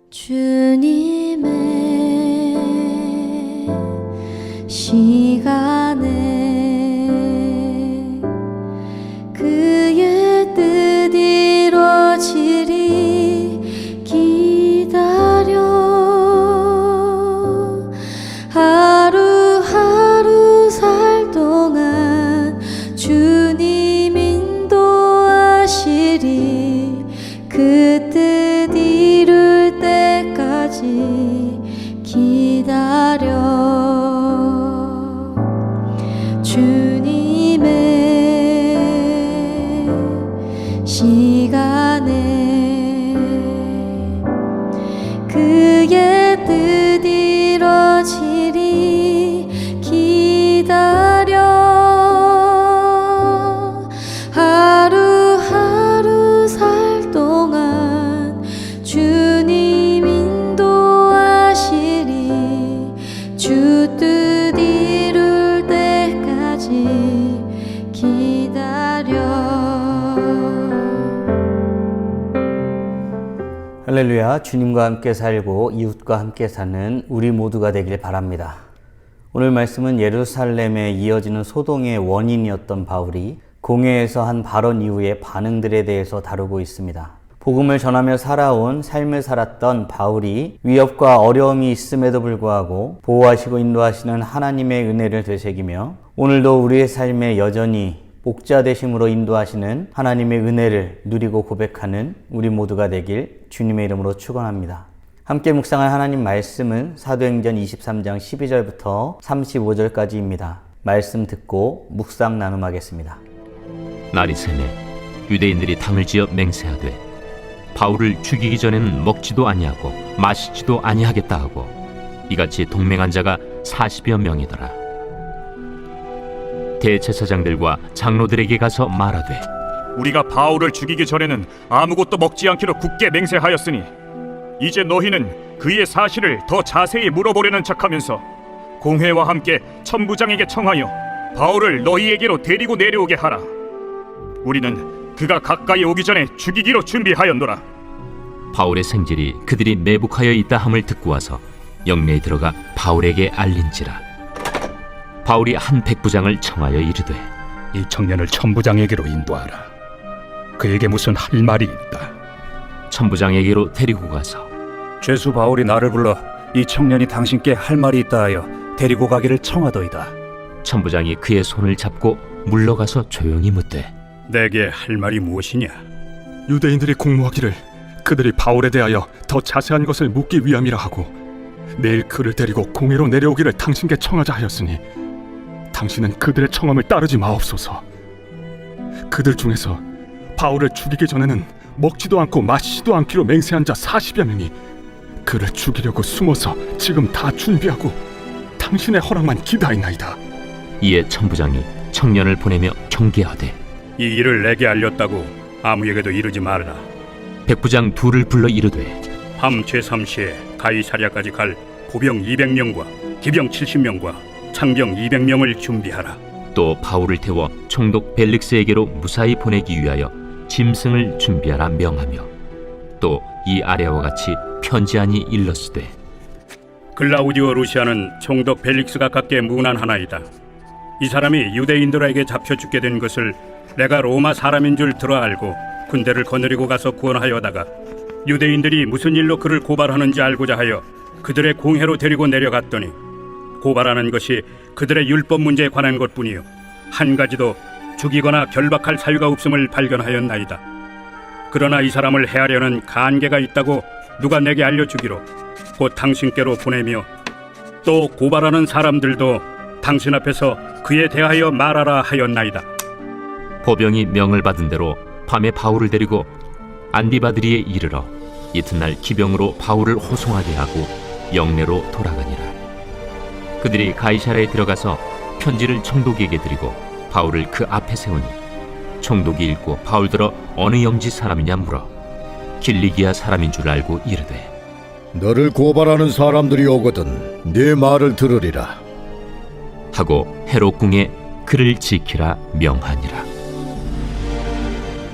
주님의 시간에 그의 뜻 이루어지리 기다려 하루하루 살 동안 주님 인도하시리 그 뜻 이룰 때까지 기다려 주님의 시간에 그의 뜻 이루어지리 기다려 하루하루 살 동안 주님 인도하시리 주 뜻 이룰 때까지 기다려. 할렐루야. 주님과 함께 살고 이웃과 함께 사는 우리 모두가 되길 바랍니다. 오늘 말씀은 예루살렘에 이어지는 소동의 원인이었던 바울이 공회에서 한 발언 이후의 반응들에 대해서 다루고 있습니다. 복음을 전하며 살아온 삶을 살았던 바울이 위협과 어려움이 있음에도 불구하고 보호하시고 인도하시는 하나님의 은혜를 되새기며 오늘도 우리의 삶에 여전히 목자 되심으로 인도하시는 하나님의 은혜를 누리고 고백하는 우리 모두가 되길 주님의 이름으로 축원합니다. 함께 묵상할 하나님 말씀은 사도행전 23장 12절부터 35절까지입니다. 말씀 듣고 묵상 나눔하겠습니다. 날이 새매 유대인들이 당을 지어 맹세하되 바울을 죽이기 전에는 먹지도 아니하고 마시지도 아니하겠다 하고 이같이 동맹한 자가 40여 명이더라. 대제사장들과 장로들에게 가서 말하되 우리가 바울을 죽이기 전에는 아무것도 먹지 않기로 굳게 맹세하였으니 이제 너희는 그의 사실을 더 자세히 물어보려는 척하면서 공회와 함께 천부장에게 청하여 바울을 너희에게로 데리고 내려오게 하라. 우리는 그가 가까이 오기 전에 죽이기로 준비하였노라. 바울의 생질이 그들이 매복하여 있다 함을 듣고 와서 영내에 들어가 바울에게 알린지라. 바울이 한 백부장을 청하여 이르되 이 청년을 천부장에게로 인도하라. 그에게 무슨 할 말이 있다. 천부장에게로 데리고 가서 죄수 바울이 나를 불러 이 청년이 당신께 할 말이 있다 하여 데리고 가기를 청하더이다. 천부장이 그의 손을 잡고 물러가서 조용히 묻되 내게 할 말이 무엇이냐? 유대인들이 공모하기를 그들이 바울에 대하여 더 자세한 것을 묻기 위함이라 하고 내일 그를 데리고 공회로 내려오기를 당신께 청하자 하였으니 당신은 그들의 청함을 따르지 마옵소서. 그들 중에서 바울을 죽이기 전에는 먹지도 않고 마시지도 않기로 맹세한 자 40여 명이 그를 죽이려고 숨어서 지금 다 준비하고 당신의 허락만 기다리나이다. 이에 천부장이 청년을 보내며 경계하되 이 일을 내게 알렸다고 아무에게도 이르지 말라. 백부장 둘을 불러 이르되 밤 제3시에 가이사랴까지 갈 보병 200명과 기병 70명과 창병 200명을 준비하라. 또 바울을 태워 총독 벨릭스에게로 무사히 보내기 위하여 짐승을 준비하라 명하며 또 이 아래와 같이 편지안이 일렀으되 글라우디오 루시아는 총독 벨릭스가 갖게 문안하나이다. 이 사람이 유대인들에게 잡혀 죽게 된 것을 내가 로마 사람인 줄 들어 알고 군대를 거느리고 가서 구원하여다가 유대인들이 무슨 일로 그를 고발하는지 알고자 하여 그들의 공회로 데리고 내려갔더니 고발하는 것이 그들의 율법 문제에 관한 것뿐이요 한 가지도 죽이거나 결박할 사유가 없음을 발견하였나이다. 그러나 이 사람을 해하려는 간계가 있다고 누가 내게 알려주기로 곧 당신께로 보내며 또 고발하는 사람들도 당신 앞에서 그에 대하여 말하라 하였나이다. 보병이 명을 받은 대로 밤에 바울을 데리고 안디바드리에 이르러 이튿날 기병으로 바울을 호송하게 하고 영내로 돌아가니라. 그들이 가이사랴에 들어가서 편지를 총독에게 드리고 바울을 그 앞에 세우니 총독이 읽고 바울더러 어느 영지 사람이냐 물어 길리기아 사람인 줄 알고 이르되 너를 고발하는 사람들이 오거든 네 말을 들으리라 하고 헤롯 궁에 그를 지키라 명하니라.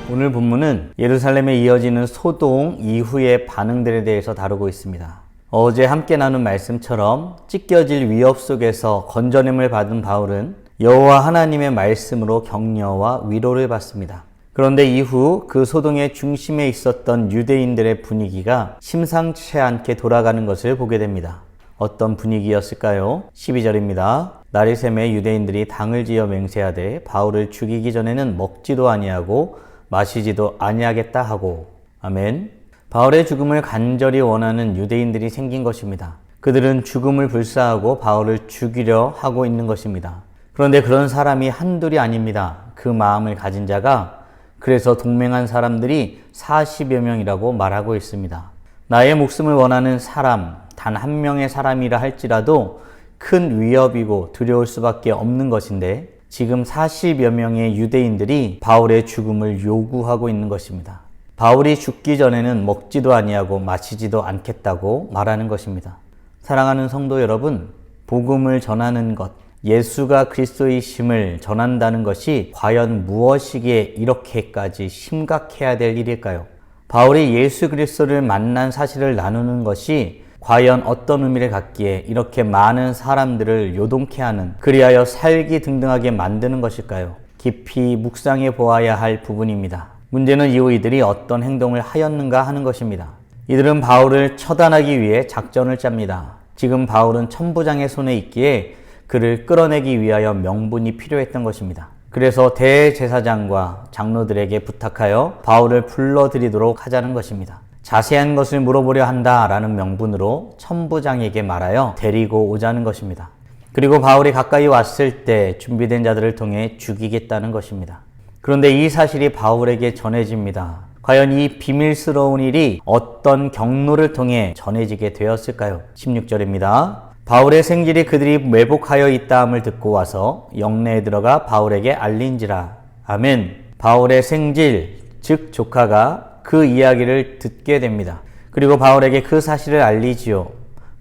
오늘 본문은 예루살렘에 이어지는 소동 이후의 반응들에 대해서 다루고 있습니다. 어제 함께 나눈 말씀처럼 찢겨질 위협 속에서 건져냄을 받은 바울은 여호와 하나님의 말씀으로 격려와 위로를 받습니다. 그런데 이후 그 소동의 중심에 있었던 유대인들의 분위기가 심상치 않게 돌아가는 것을 보게 됩니다. 어떤 분위기였을까요? 12절입니다. 날이 새매 유대인들이 당을 지어 맹세하되 바울을 죽이기 전에는 먹지도 아니하고 마시지도 아니하겠다 하고. 아멘. 바울의 죽음을 간절히 원하는 유대인들이 생긴 것입니다. 그들은 죽음을 불사하고 바울을 죽이려 하고 있는 것입니다. 그런데 그런 사람이 한둘이 아닙니다. 그 마음을 가진 자가, 그래서 동맹한 사람들이 40여 명이라고 말하고 있습니다. 나의 목숨을 원하는 사람, 단 한 명의 사람이라 할지라도 큰 위협이고 두려울 수밖에 없는 것인데, 지금 40여 명의 유대인들이 바울의 죽음을 요구하고 있는 것입니다. 바울이 죽기 전에는 먹지도 아니하고 마시지도 않겠다고 말하는 것입니다. 사랑하는 성도 여러분, 복음을 전하는 것, 예수가 그리스도이심을 전한다는 것이 과연 무엇이기에 이렇게까지 심각해야 될 일일까요? 바울이 예수 그리스도를 만난 사실을 나누는 것이 과연 어떤 의미를 갖기에 이렇게 많은 사람들을 요동케 하는, 그리하여 살기 등등하게 만드는 것일까요? 깊이 묵상해 보아야 할 부분입니다. 문제는 이후 이들이 어떤 행동을 하였는가 하는 것입니다. 이들은 바울을 처단하기 위해 작전을 짭니다. 지금 바울은 천부장의 손에 있기에 그를 끌어내기 위하여 명분이 필요했던 것입니다. 그래서 대제사장과 장로들에게 부탁하여 바울을 불러들이도록 하자는 것입니다. 자세한 것을 물어보려 한다라는 명분으로 천부장에게 말하여 데리고 오자는 것입니다. 그리고 바울이 가까이 왔을 때 준비된 자들을 통해 죽이겠다는 것입니다. 그런데 이 사실이 바울에게 전해집니다. 과연 이 비밀스러운 일이 어떤 경로를 통해 전해지게 되었을까요? 16절입니다. 바울의 생질이 그들이 매복하여 있다함을 듣고 와서 영내에 들어가 바울에게 알린지라. 아멘. 바울의 생질, 즉 조카가 그 이야기를 듣게 됩니다. 그리고 바울에게 그 사실을 알리지요.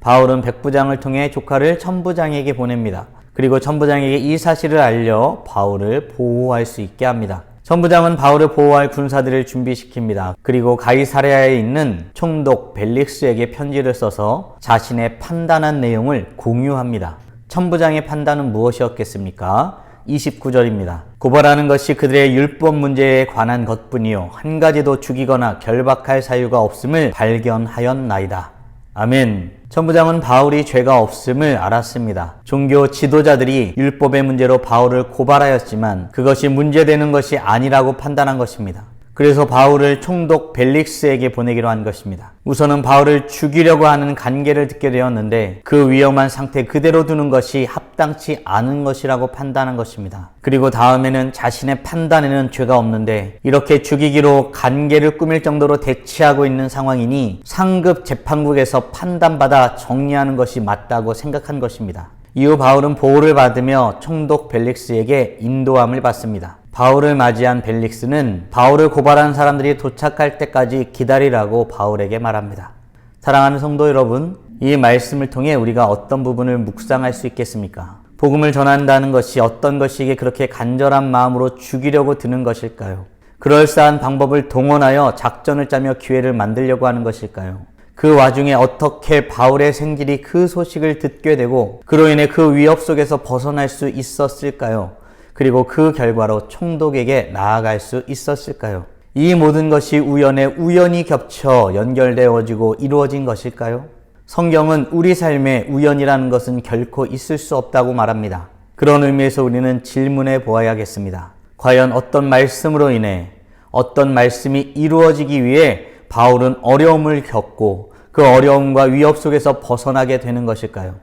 바울은 백부장을 통해 조카를 천부장에게 보냅니다. 그리고 천부장에게 이 사실을 알려 바울을 보호할 수 있게 합니다. 천부장은 바울을 보호할 군사들을 준비시킵니다. 그리고 가이사랴에 있는 총독 벨릭스에게 편지를 써서 자신의 판단한 내용을 공유합니다. 천부장의 판단은 무엇이었겠습니까? 29절입니다. 고발하는 것이 그들의 율법 문제에 관한 것뿐이요 한 가지도 죽이거나 결박할 사유가 없음을 발견하였나이다. 아멘. 천부장은 바울이 죄가 없음을 알았습니다. 종교 지도자들이 율법의 문제로 바울을 고발하였지만 그것이 문제되는 것이 아니라고 판단한 것입니다. 그래서 바울을 총독 벨릭스에게 보내기로 한 것입니다. 우선은 바울을 죽이려고 하는 간계를 듣게 되었는데 그 위험한 상태 그대로 두는 것이 합당치 않은 것이라고 판단한 것입니다. 그리고 다음에는 자신의 판단에는 죄가 없는데 이렇게 죽이기로 간계를 꾸밀 정도로 대치하고 있는 상황이니 상급 재판국에서 판단받아 정리하는 것이 맞다고 생각한 것입니다. 이후 바울은 보호를 받으며 총독 벨릭스에게 인도함을 받습니다. 바울을 맞이한 벨릭스는 바울을 고발한 사람들이 도착할 때까지 기다리라고 바울에게 말합니다. 사랑하는 성도 여러분, 이 말씀을 통해 우리가 어떤 부분을 묵상할 수 있겠습니까? 복음을 전한다는 것이 어떤 것이기에 그렇게 간절한 마음으로 죽이려고 드는 것일까요? 그럴싸한 방법을 동원하여 작전을 짜며 기회를 만들려고 하는 것일까요? 그 와중에 어떻게 바울의 생질이 그 소식을 듣게 되고 그로 인해 그 위협 속에서 벗어날 수 있었을까요? 그리고 그 결과로 총독에게 나아갈 수 있었을까요? 이 모든 것이 우연히 겹쳐 연결되어지고 이루어진 것일까요? 성경은 우리 삶에 우연이라는 것은 결코 있을 수 없다고 말합니다. 그런 의미에서 우리는 질문해 보아야겠습니다. 과연 어떤 말씀으로 인해 어떤 말씀이 이루어지기 위해 바울은 어려움을 겪고 그 어려움과 위협 속에서 벗어나게 되는 것일까요?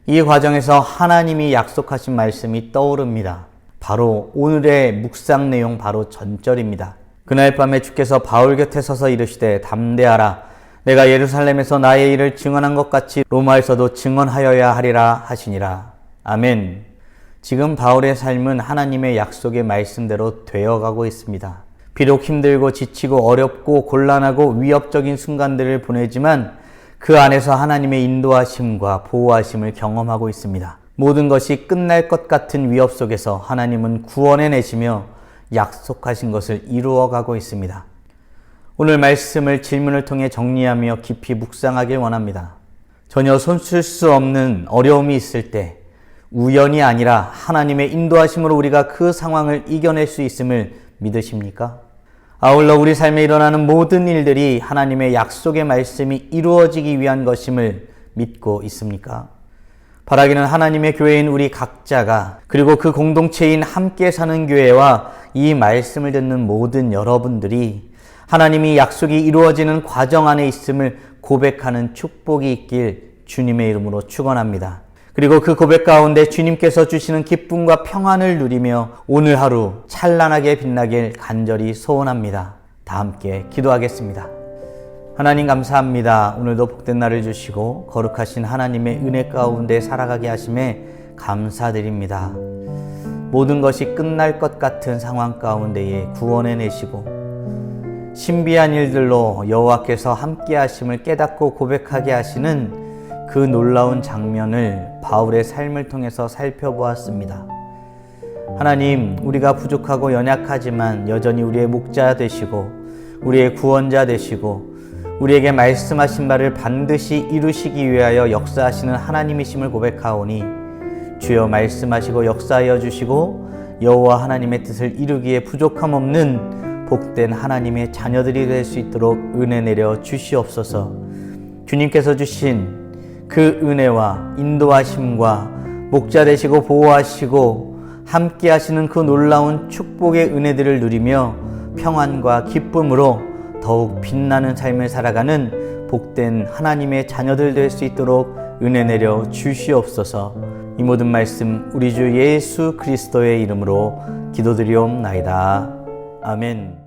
이 과정에서 하나님이 약속하신 말씀이 떠오릅니다. 바로 오늘의 묵상 내용 바로 전절입니다. 그날 밤에 주께서 바울 곁에 서서 이르시되 담대하라. 내가 예루살렘에서 나의 일을 증언한 것 같이 로마에서도 증언하여야 하리라 하시니라. 아멘. 지금 바울의 삶은 하나님의 약속의 말씀대로 되어가고 있습니다. 비록 힘들고 지치고 어렵고 곤란하고 위협적인 순간들을 보내지만 그 안에서 하나님의 인도하심과 보호하심을 경험하고 있습니다. 모든 것이 끝날 것 같은 위협 속에서 하나님은 구원해내시며 약속하신 것을 이루어가고 있습니다. 오늘 말씀을 질문을 통해 정리하며 깊이 묵상하길 원합니다. 전혀 손쓸 수 없는 어려움이 있을 때 우연이 아니라 하나님의 인도하심으로 우리가 그 상황을 이겨낼 수 있음을 믿으십니까? 아울러 우리 삶에 일어나는 모든 일들이 하나님의 약속의 말씀이 이루어지기 위한 것임을 믿고 있습니까? 바라기는 하나님의 교회인 우리 각자가, 그리고 그 공동체인 함께 사는 교회와 이 말씀을 듣는 모든 여러분들이 하나님이 약속이 이루어지는 과정 안에 있음을 고백하는 축복이 있길 주님의 이름으로 축원합니다. 그리고 그 고백 가운데 주님께서 주시는 기쁨과 평안을 누리며 오늘 하루 찬란하게 빛나길 간절히 소원합니다. 다 함께 기도하겠습니다. 하나님 감사합니다. 오늘도 복된 날을 주시고 거룩하신 하나님의 은혜 가운데 살아가게 하심에 감사드립니다. 모든 것이 끝날 것 같은 상황 가운데에 구원해내시고 신비한 일들로 여호와께서 함께 하심을 깨닫고 고백하게 하시는 그 놀라운 장면을 바울의 삶을 통해서 살펴보았습니다. 하나님, 우리가 부족하고 연약하지만 여전히 우리의 목자 되시고 우리의 구원자 되시고 우리에게 말씀하신 바를 반드시 이루시기 위하여 역사하시는 하나님이심을 고백하오니 주여 말씀하시고 역사하여 주시고 여호와 하나님의 뜻을 이루기에 부족함 없는 복된 하나님의 자녀들이 될 수 있도록 은혜 내려 주시옵소서. 주님께서 주신 그 은혜와 인도하심과 목자 되시고 보호하시고 함께 하시는 그 놀라운 축복의 은혜들을 누리며 평안과 기쁨으로 더욱 빛나는 삶을 살아가는 복된 하나님의 자녀들 될 수 있도록 은혜 내려 주시옵소서. 이 모든 말씀 우리 주 예수 그리스도의 이름으로 기도드리옵나이다. 아멘.